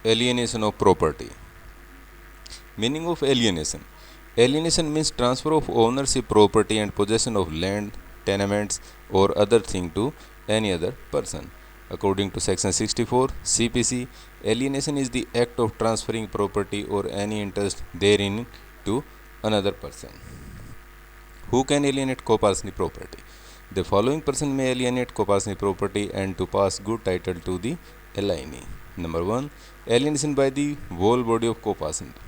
Alienation of property. Meaning of alienation. Alienation means transfer of ownership, property and possession of land, tenements or other thing to any other person. According to section 64 CPC, alienation is the act of transferring property or any interest therein to another person. Who can alienate co-partnership property? The following person may alienate co-partnership property and to pass good title to the alienee. Number 1. Alienation by the whole body of co-partnership.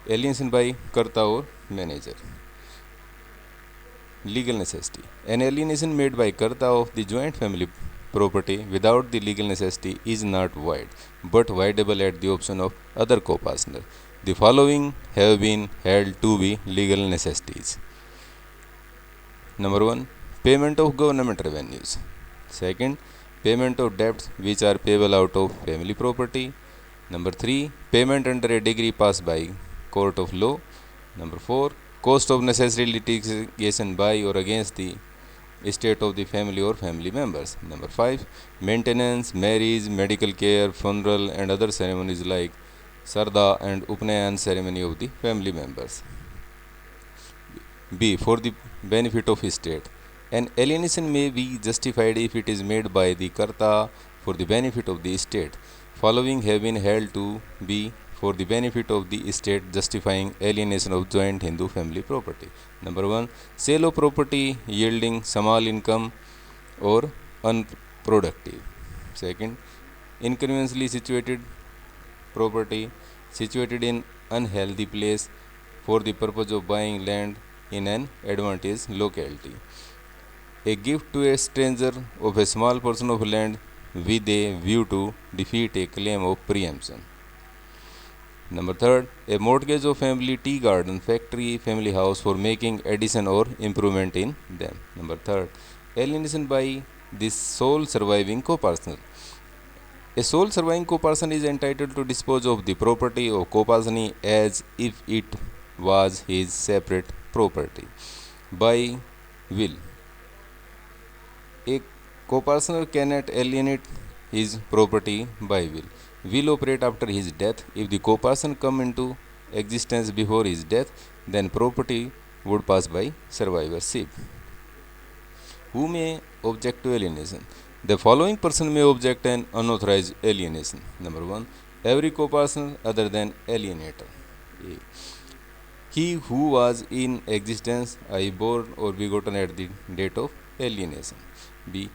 Alienation by karta or manager. Legal necessity. An alienation made by karta of the joint family property without the legal necessity is not void, but voidable at the option of other co-partner. The following have been held to be legal necessities. Number 1. Payment of government revenues. Second, payment of debts which are payable out of family property. Number 3. Payment under a decree passed by court of law. Number 4. Cost of necessary litigation by or against the estate of the family or family members. Number 5. Maintenance, marriage, medical care, funeral and other ceremonies like Sarda and Upnayan ceremony of the family members. B. For the benefit of estate. An alienation may be justified if it is made by the karta for the benefit of the estate. Following have been held to be for the benefit of the estate, justifying alienation of joint Hindu family property. Number 1. Sale of property yielding small income or unproductive. Second, inconveniently situated property situated in unhealthy place for the purpose of buying land in an advantageous locality. A gift to a stranger of a small portion of land with a view to defeat a claim of preemption. Number 3. A mortgage of family tea garden, factory, family house for making addition or improvement in them. Number 3. Alienation by the sole surviving co-partner. A sole surviving co-partner is entitled to dispose of the property of co-partner as if it was his separate property by will. A co-partner cannot alienate his property by will. Will operate after his death. If the co-partner come into existence before his death, then property would pass by survivorship. Who may object to alienation? The following person may object an unauthorized alienation. Number 1. Every co-partner other than alienator. A. He who was in existence, i.e. born or begotten at the date of alienation. B.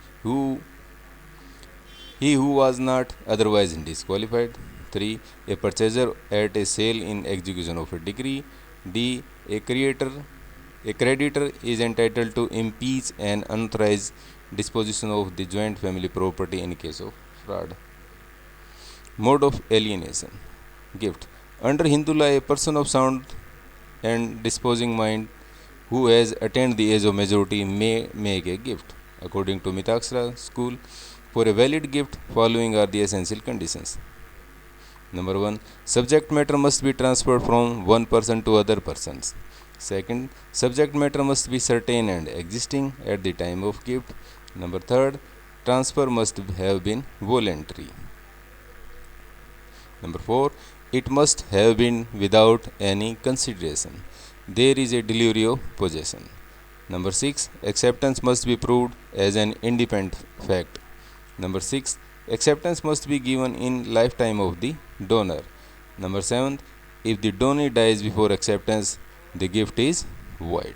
He who was not otherwise disqualified. 3. A purchaser at a sale in execution of a decree. D. A creditor is entitled to impeach an unauthorized disposition of the joint family property in case of fraud. Mode of alienation. Gift. Under Hindu law, a person of sound and disposing mind who has attained the age of majority may make a gift. According to Mitaksara school, for a valid gift, following are the essential conditions. Number 1. Subject matter must be transferred from one person to other persons. Second, subject matter must be certain and existing at the time of gift. Number 3. Transfer must have been voluntary. Number 4. It must have been without any consideration. There is a delivery of possession. Number 6. Acceptance must be proved as an independent fact. Number 6. Acceptance must be given in lifetime of the donor. Number 7. If the donor dies before acceptance, the gift is void.